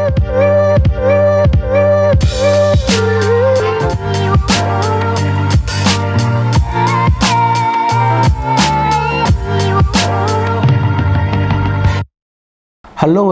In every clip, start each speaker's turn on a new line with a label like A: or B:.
A: Halo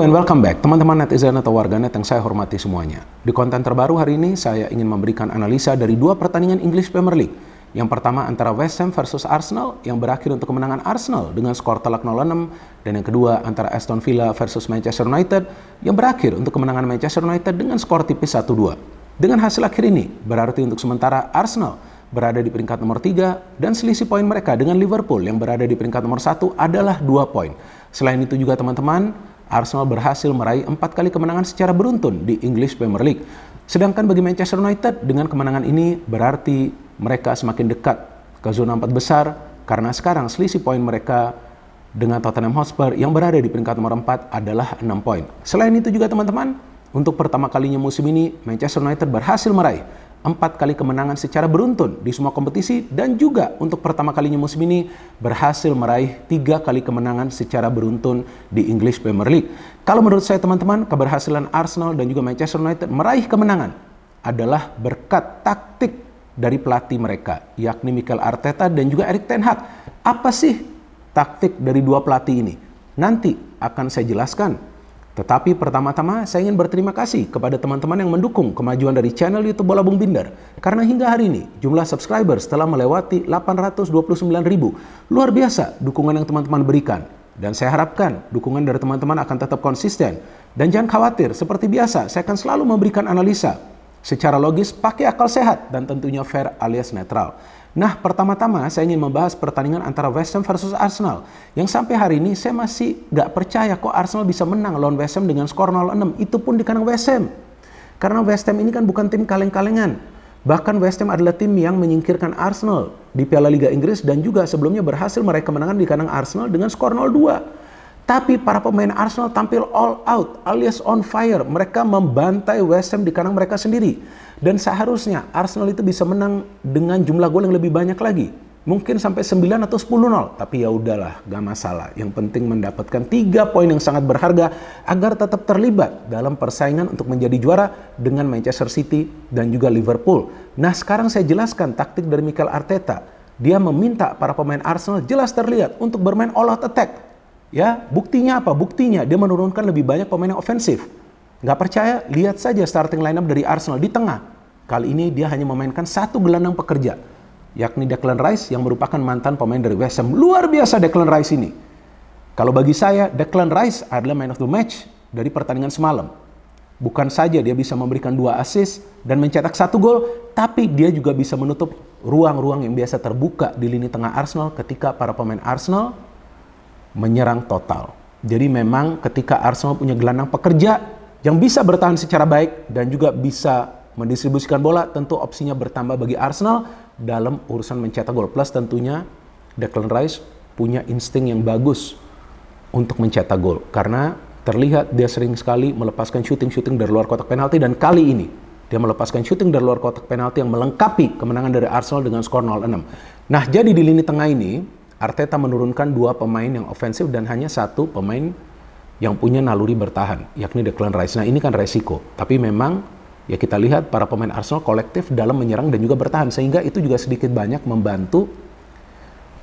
A: and welcome back teman-teman netizen atau warganet yang saya hormati semuanya. Di konten terbaru hari ini saya ingin memberikan analisa dari dua pertandingan English Premier League. Yang pertama antara West Ham versus Arsenal yang berakhir untuk kemenangan Arsenal dengan skor telak 0-6, dan yang kedua antara Aston Villa versus Manchester United yang berakhir untuk kemenangan Manchester United dengan skor tipis 1-2. Dengan hasil akhir ini berarti untuk sementara Arsenal berada di peringkat nomor 3 dan selisih poin mereka dengan Liverpool yang berada di peringkat nomor 1 adalah 2 poin. Selain itu juga teman-teman, Arsenal berhasil meraih 4 kali kemenangan secara beruntun di English Premier League. Sedangkan bagi Manchester United, dengan kemenangan ini berarti mereka semakin dekat ke zona 4 besar karena sekarang selisih poin mereka dengan Tottenham Hotspur yang berada di peringkat nomor 4 adalah 6 poin. Selain itu juga teman-teman, untuk pertama kalinya musim ini Manchester United berhasil meraih 4 kali kemenangan secara beruntun di semua kompetisi, dan juga untuk pertama kalinya musim ini berhasil meraih 3 kali kemenangan secara beruntun di English Premier League. Kalau menurut saya teman-teman, keberhasilan Arsenal dan juga Manchester United meraih kemenangan adalah berkat taktik dari pelatih mereka, yakni Mikel Arteta dan juga Erik ten Hag. Apa sih taktik dari dua pelatih ini? Nanti akan saya jelaskan. Tetapi pertama-tama saya ingin berterima kasih kepada teman-teman yang mendukung kemajuan dari channel YouTube Bola Bung Binder. Karena hingga hari ini jumlah subscribers telah melewati 829.000. Luar biasa dukungan yang teman-teman berikan. Dan saya harapkan dukungan dari teman-teman akan tetap konsisten. Dan jangan khawatir, seperti biasa saya akan selalu memberikan analisa secara logis, pakai akal sehat, dan tentunya fair alias netral. Nah, pertama-tama saya ingin membahas pertandingan antara West Ham versus Arsenal. Yang sampai hari ini saya masih gak percaya kok Arsenal bisa menang lawan West Ham dengan skor 0-6. Itu pun di kandang West Ham. Karena West Ham ini kan bukan tim kaleng-kalengan. Bahkan West Ham adalah tim yang menyingkirkan Arsenal di Piala Liga Inggris dan juga sebelumnya berhasil meraih kemenangan di kandang Arsenal dengan skor 0-2. Tapi para pemain Arsenal tampil all out alias on fire. Mereka membantai West Ham di kandang mereka sendiri. Dan seharusnya Arsenal itu bisa menang dengan jumlah gol yang lebih banyak lagi. Mungkin sampai 9 atau 10-0. Tapi ya udahlah, gak masalah. Yang penting mendapatkan 3 poin yang sangat berharga agar tetap terlibat dalam persaingan untuk menjadi juara dengan Manchester City dan juga Liverpool. Nah, sekarang saya jelaskan taktik dari Mikel Arteta. Dia meminta para pemain Arsenal jelas terlihat untuk bermain all out attack. Ya, buktinya apa? Buktinya dia menurunkan lebih banyak pemain yang ofensif. Nggak percaya? Lihat saja starting lineup dari Arsenal di tengah. Kali ini dia hanya memainkan satu gelandang pekerja, yakni Declan Rice yang merupakan mantan pemain dari West Ham. Luar biasa Declan Rice ini. Kalau bagi saya, Declan Rice adalah man of the match dari pertandingan semalam. Bukan saja dia bisa memberikan 2 assist dan mencetak 1 gol, tapi dia juga bisa menutup ruang-ruang yang biasa terbuka di lini tengah Arsenal ketika para pemain Arsenal menyerang total. Jadi memang ketika Arsenal punya gelandang pekerja yang bisa bertahan secara baik dan juga bisa mendistribusikan bola, tentu opsinya bertambah bagi Arsenal dalam urusan mencetak gol. Plus tentunya Declan Rice punya insting yang bagus untuk mencetak gol. Karena terlihat dia sering sekali melepaskan shooting dari luar kotak penalti, dan kali ini dia melepaskan shooting dari luar kotak penalti yang melengkapi kemenangan dari Arsenal dengan skor 0-6. Nah, jadi di lini tengah ini Arteta menurunkan 2 pemain yang ofensif dan hanya 1 pemain yang punya naluri bertahan, yakni Declan Rice. Nah, ini kan resiko. Tapi memang ya kita lihat para pemain Arsenal kolektif dalam menyerang dan juga bertahan, sehingga itu juga sedikit banyak membantu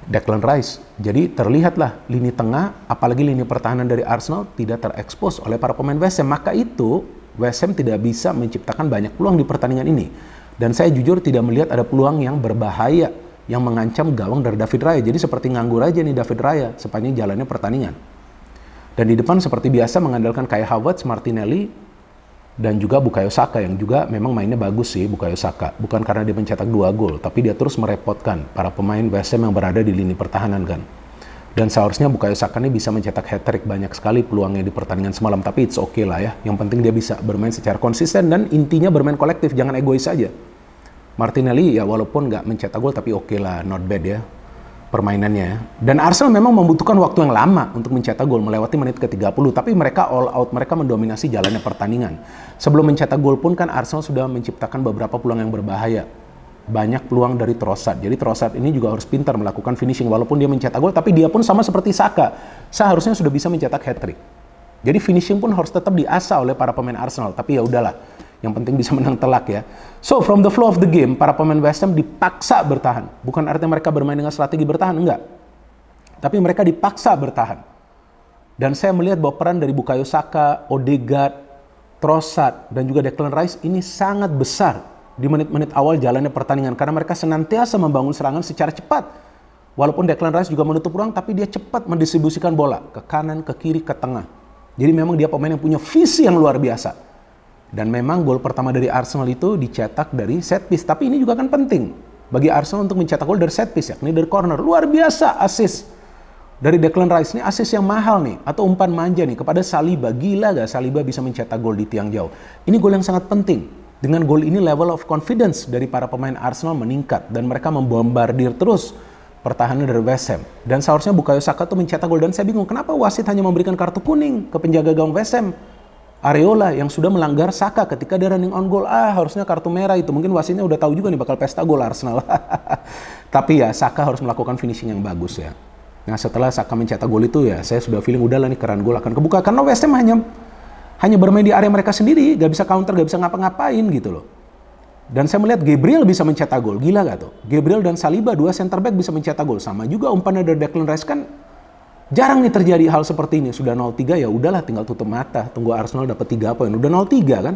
A: Declan Rice. Jadi terlihatlah lini tengah, apalagi lini pertahanan dari Arsenal tidak terekspos oleh para pemain West Ham. Maka itu West Ham tidak bisa menciptakan banyak peluang di pertandingan ini. Dan saya jujur tidak melihat ada peluang yang berbahaya yang mengancam gawang dari David Raya. Jadi seperti nganggur aja nih David Raya sepanjang jalannya pertandingan. Dan di depan seperti biasa mengandalkan Kai Havertz, Martinelli, dan juga Bukayo Saka yang juga memang mainnya bagus sih Bukayo Saka. Bukan karena dia mencetak 2 gol, tapi dia terus merepotkan para pemain West Ham yang berada di lini pertahanan kan. Dan seharusnya Bukayo Saka ini bisa mencetak hat-trick, banyak sekali peluangnya di pertandingan semalam. Tapi it's okay lah ya. Yang penting dia bisa bermain secara konsisten dan intinya bermain kolektif, jangan egois saja. Martinelli ya walaupun nggak mencetak gol tapi okay lah, not bad ya permainannya. Dan Arsenal memang membutuhkan waktu yang lama untuk mencetak gol, melewati menit ke-30, tapi mereka all out, mereka mendominasi jalannya pertandingan. Sebelum mencetak gol pun kan Arsenal sudah menciptakan beberapa peluang yang berbahaya. Banyak peluang dari Trossard. Jadi Trossard ini juga harus pintar melakukan finishing, walaupun dia mencetak gol, tapi dia pun sama seperti Saka, seharusnya sudah bisa mencetak hat-trick. Jadi finishing pun harus tetap diasah oleh para pemain Arsenal. Tapi ya udahlah, yang penting bisa menang telak ya. So from the flow of the game, para pemain West Ham dipaksa bertahan. Bukan artinya mereka bermain dengan strategi bertahan, enggak. Tapi mereka dipaksa bertahan. Dan saya melihat bahwa peran dari Bukayo Saka, Odegaard, Trossard, dan juga Declan Rice ini sangat besar di menit-menit awal jalannya pertandingan. Karena mereka senantiasa membangun serangan secara cepat. Walaupun Declan Rice juga menutup ruang, tapi dia cepat mendistribusikan bola ke kanan, ke kiri, ke tengah. Jadi memang dia pemain yang punya visi yang luar biasa. Dan memang gol pertama dari Arsenal itu dicetak dari set piece. Tapi ini juga kan penting bagi Arsenal untuk mencetak gol dari set piece, yakni dari corner. Luar biasa assist dari Declan Rice. Ini assist yang mahal nih, atau umpan manja nih kepada Saliba. Gila gak Saliba bisa mencetak gol di tiang jauh. Ini gol yang sangat penting. Dengan gol ini level of confidence dari para pemain Arsenal meningkat. Dan mereka membombardir terus pertahanan dari West Ham. Dan seharusnya Bukayo Saka tuh mencetak gol. Dan saya bingung kenapa wasit hanya memberikan kartu kuning ke penjaga gawang West Ham, Areola, yang sudah melanggar Saka ketika dia running on goal. Harusnya kartu merah itu. Mungkin wasitnya udah tahu juga nih bakal pesta gol Arsenal. Tapi ya Saka harus melakukan finishing yang bagus ya. Nah setelah Saka mencetak gol itu ya saya sudah feeling udahlah nih keran gol akan kebuka. Karena West Ham hanya bermain di area mereka sendiri. Gak bisa counter, gak bisa ngapa-ngapain gitu loh. Dan saya melihat Gabriel bisa mencetak gol. Gila gak tuh? Gabriel dan Saliba, dua center back bisa mencetak gol. Sama juga umpannya dari Declan Rice. Kan jarang nih terjadi hal seperti ini. Sudah 0-3 ya udahlah tinggal tutup mata. Tunggu Arsenal dapat 3 poin. Udah 0-3 kan.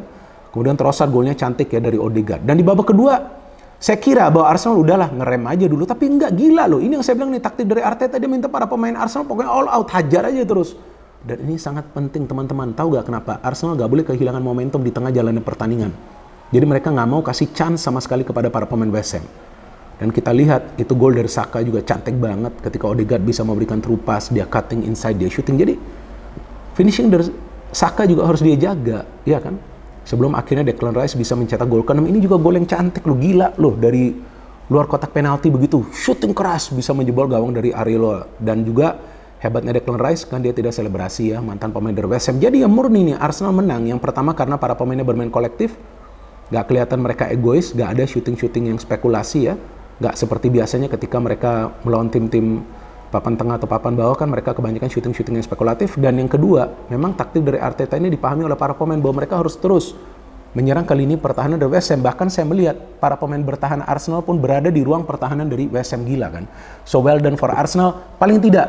A: Kemudian Trossard golnya cantik ya dari Odegaard. Dan di babak kedua saya kira bahwa Arsenal udahlah ngerem aja dulu. Tapi enggak, gila loh. Ini yang saya bilang nih taktik dari Arteta. Dia minta para pemain Arsenal pokoknya all out. Hajar aja terus. Dan ini sangat penting teman-teman. Tahu gak kenapa? Arsenal gak boleh kehilangan momentum di tengah jalannya pertandingan. Jadi mereka nggak mau kasih chance sama sekali kepada para pemain West Ham. Dan kita lihat itu gol dari Saka juga cantik banget ketika Odegaard bisa memberikan true pass, dia cutting inside, dia shooting. Jadi finishing dari Saka juga harus dia jaga, ya kan? Sebelum akhirnya Declan Rice bisa mencetak gol ke-6. Ini juga gol yang cantik loh, gila loh, dari luar kotak penalti begitu, shooting keras bisa menjebol gawang dari Areola. Dan juga hebatnya Declan Rice kan dia tidak selebrasi ya, mantan pemain dari West Ham. Jadi ya murni nih Arsenal menang. Yang pertama karena para pemainnya bermain kolektif. Gak kelihatan mereka egois, gak ada shooting-shooting yang spekulasi ya. Gak seperti biasanya ketika mereka melawan tim-tim papan tengah atau papan bawah kan mereka kebanyakan shooting-shooting yang spekulatif. Dan yang kedua, memang taktik dari Arteta ini dipahami oleh para pemain bahwa mereka harus terus menyerang ke lini pertahanan dari West Ham. Bahkan saya melihat para pemain bertahan Arsenal pun berada di ruang pertahanan dari West Ham. Gila kan. So well done for Arsenal. Paling tidak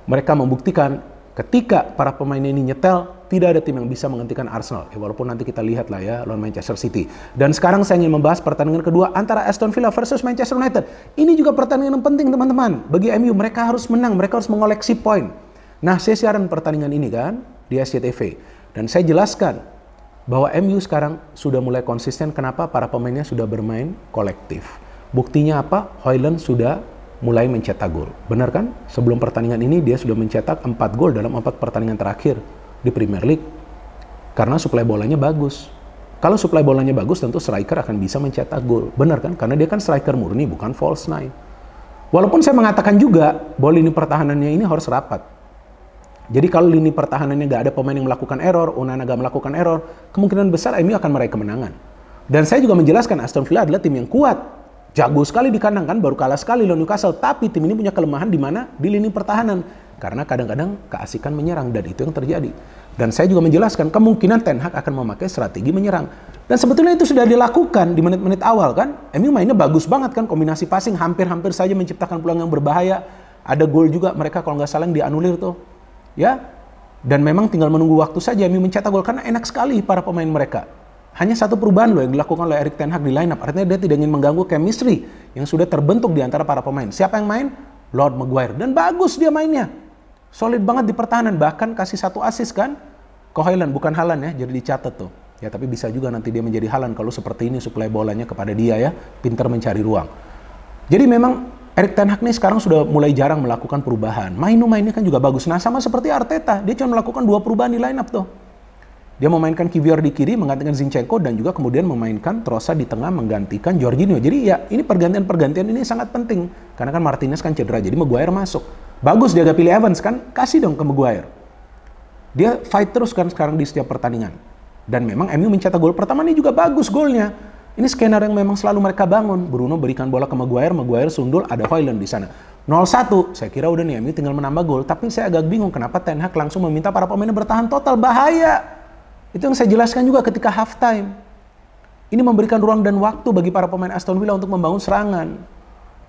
A: mereka membuktikan ketika para pemain ini nyetel, tidak ada tim yang bisa menghentikan Arsenal. Walaupun nanti kita lihat lah ya lawan Manchester City. Dan sekarang saya ingin membahas pertandingan kedua antara Aston Villa versus Manchester United. Ini juga pertandingan yang penting teman-teman. Bagi MU, mereka harus menang, mereka harus mengoleksi poin. Nah, saya siaran pertandingan ini kan di SCTV. Dan saya jelaskan bahwa MU sekarang sudah mulai konsisten. Kenapa? Para pemainnya sudah bermain kolektif. Buktinya apa? Højlund sudah mulai mencetak gol. Benar kan? Sebelum pertandingan ini dia sudah mencetak 4 gol dalam 4 pertandingan terakhir di Premier League. Karena suplai bolanya bagus. Kalau suplai bolanya bagus tentu striker akan bisa mencetak gol. Benar kan? Karena dia kan striker murni bukan false nine. Walaupun saya mengatakan juga bahwa lini pertahanannya ini harus rapat. Jadi kalau lini pertahanannya nggak ada pemain yang melakukan error, Onana nggak melakukan error, kemungkinan besar MU akan meraih kemenangan. Dan saya juga menjelaskan Aston Villa adalah tim yang kuat. Jago sekali di kandang kan, baru kalah sekali lawan Newcastle. Tapi tim ini punya kelemahan di mana? Di lini pertahanan. Karena kadang-kadang keasikan menyerang, dan itu yang terjadi. Dan saya juga menjelaskan kemungkinan Ten Hag akan memakai strategi menyerang. Dan sebetulnya itu sudah dilakukan di menit-menit awal kan. MU mainnya bagus banget kan, kombinasi passing hampir-hampir saja menciptakan peluang yang berbahaya. Ada gol juga mereka kalau nggak salah yang dianulir tuh. Ya, dan memang tinggal menunggu waktu saja MU mencetak gol karena enak sekali para pemain mereka. Hanya satu perubahan loh yang dilakukan oleh Erik Ten Hag di line up. Artinya dia tidak ingin mengganggu chemistry yang sudah terbentuk di antara para pemain. Siapa yang main? Lord Maguire. Dan bagus dia mainnya. Solid banget di pertahanan, bahkan kasih 1 assist kan ke Højlund, bukan Haaland ya, jadi dicatat tuh. Ya tapi bisa juga nanti dia menjadi Haaland kalau seperti ini suplai bolanya kepada dia ya, pintar mencari ruang. Jadi memang Erik Ten Hag nih sekarang sudah mulai jarang melakukan perubahan. Mainnya kan juga bagus. Nah sama seperti Arteta, dia cuma melakukan 2 perubahan di line up tuh. Dia memainkan Kiwior di kiri, menggantikan Zinchenko, dan juga kemudian memainkan Trossard di tengah, menggantikan Jorginho. Jadi ya ini pergantian-pergantian ini sangat penting. Karena kan Martinez kan cedera, jadi Maguire masuk. Bagus dia gak pilih Evans kan, kasih dong ke Maguire. Dia fight terus kan sekarang di setiap pertandingan. Dan memang MU mencetak gol pertama ini juga bagus golnya. Ini skenario yang memang selalu mereka bangun. Bruno berikan bola ke Maguire, Maguire sundul, ada Højlund di sana. 0-1, saya kira udah nih MU tinggal menambah gol. Tapi saya agak bingung kenapa Ten Hag langsung meminta para pemain bertahan total. Bahaya. Itu yang saya jelaskan juga ketika halftime. Ini memberikan ruang dan waktu bagi para pemain Aston Villa untuk membangun serangan.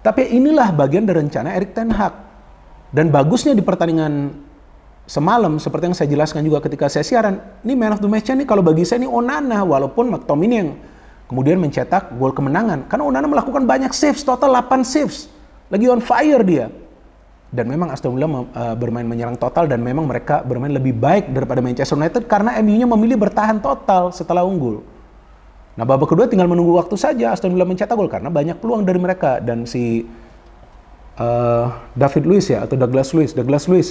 A: Tapi inilah bagian dari rencana Erik Ten Hag. Dan bagusnya di pertandingan semalam, seperti yang saya jelaskan juga ketika saya siaran, ini man of the match-nya nih kalau bagi saya ini Onana, walaupun McTominay yang kemudian mencetak gol kemenangan. Karena Onana melakukan banyak saves, total 8 saves. Lagi on fire dia. Dan memang Aston Villa bermain menyerang total dan memang mereka bermain lebih baik daripada Manchester United karena MU-nya memilih bertahan total setelah unggul. Nah, babak kedua tinggal menunggu waktu saja Aston Villa mencetak gol karena banyak peluang dari mereka dan si David Luiz ya atau Douglas Luiz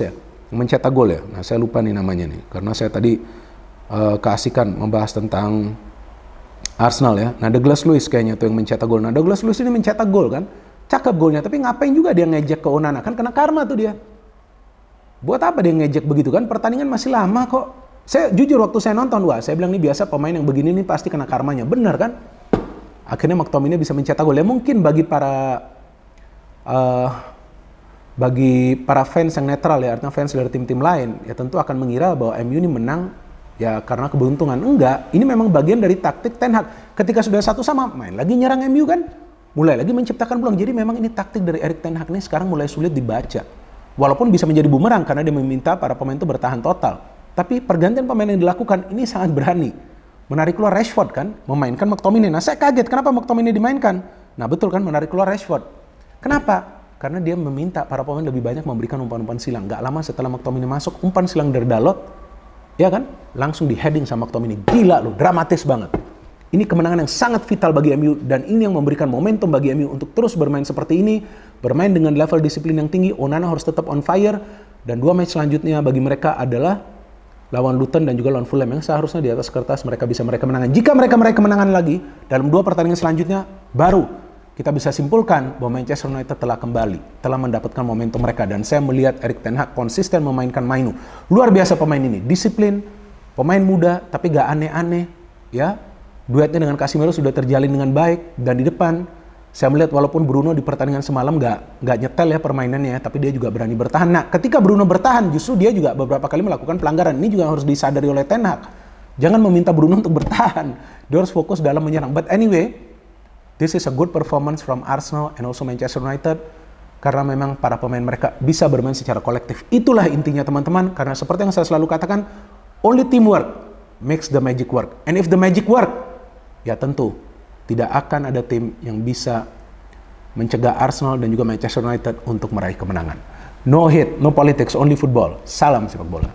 A: ya yang mencetak gol ya. Nah, saya lupa nih namanya nih karena saya tadi keasikan membahas tentang Arsenal ya. Nah, Douglas Luiz kayaknya tuh yang mencetak gol. Nah, Douglas Luiz ini mencetak gol kan. Cakep golnya, tapi ngapain juga dia ngejek ke Onana? Kan kena karma tuh dia. Buat apa dia ngejek begitu kan? Pertandingan masih lama kok. Saya jujur waktu saya nonton, wah saya bilang nih biasa pemain yang begini nih pasti kena karmanya. Bener kan? Akhirnya McTominay bisa mencetak gol. Ya mungkin bagi para fans yang netral ya, artinya fans dari tim-tim lain, ya tentu akan mengira bahwa MU ini menang ya karena keberuntungan. Enggak, ini memang bagian dari taktik Ten Hag. Ketika sudah 1-1 main lagi nyerang MU kan? Mulai lagi menciptakan peluang. Jadi memang ini taktik dari Erik Ten Hag ini sekarang mulai sulit dibaca. Walaupun bisa menjadi bumerang karena dia meminta para pemain itu bertahan total. Tapi pergantian pemain yang dilakukan ini sangat berani. Menarik keluar Rashford kan, memainkan McTominay. Nah, saya kaget kenapa McTominay dimainkan. Nah, betul kan menarik keluar Rashford. Kenapa? Karena dia meminta para pemain lebih banyak memberikan umpan-umpan silang. Gak lama setelah McTominay masuk, umpan silang dari Dalot, ya kan? Langsung di heading sama McTominay. Gila loh, dramatis banget. Ini kemenangan yang sangat vital bagi MU dan ini yang memberikan momentum bagi MU untuk terus bermain seperti ini, bermain dengan level disiplin yang tinggi. Onana harus tetap on fire dan 2 match selanjutnya bagi mereka adalah lawan Luton dan juga lawan Fulham yang seharusnya di atas kertas mereka bisa meraih kemenangan. Jika mereka meraih kemenangan lagi dalam 2 pertandingan selanjutnya, baru kita bisa simpulkan bahwa Manchester United telah kembali, telah mendapatkan momentum mereka dan saya melihat Erik Ten Hag konsisten memainkan Mainu. Luar biasa pemain ini, disiplin, pemain muda tapi gak aneh-aneh, ya. Duetnya dengan Casemiro sudah terjalin dengan baik dan di depan saya melihat walaupun Bruno di pertandingan semalam nggak nyetel ya permainannya, tapi dia juga berani bertahan. Nah, ketika Bruno bertahan, justru dia juga beberapa kali melakukan pelanggaran. Ini juga harus disadari oleh Ten Hag. Jangan meminta Bruno untuk bertahan. Dia harus fokus dalam menyerang. But anyway, this is a good performance from Arsenal and also Manchester United karena memang para pemain mereka bisa bermain secara kolektif. Itulah intinya teman-teman. Karena seperti yang saya selalu katakan, only teamwork makes the magic work. And if the magic work, ya tentu tidak akan ada tim yang bisa mencegah Arsenal dan juga Manchester United untuk meraih kemenangan. No hate, no politics, only football. Salam sepak bola.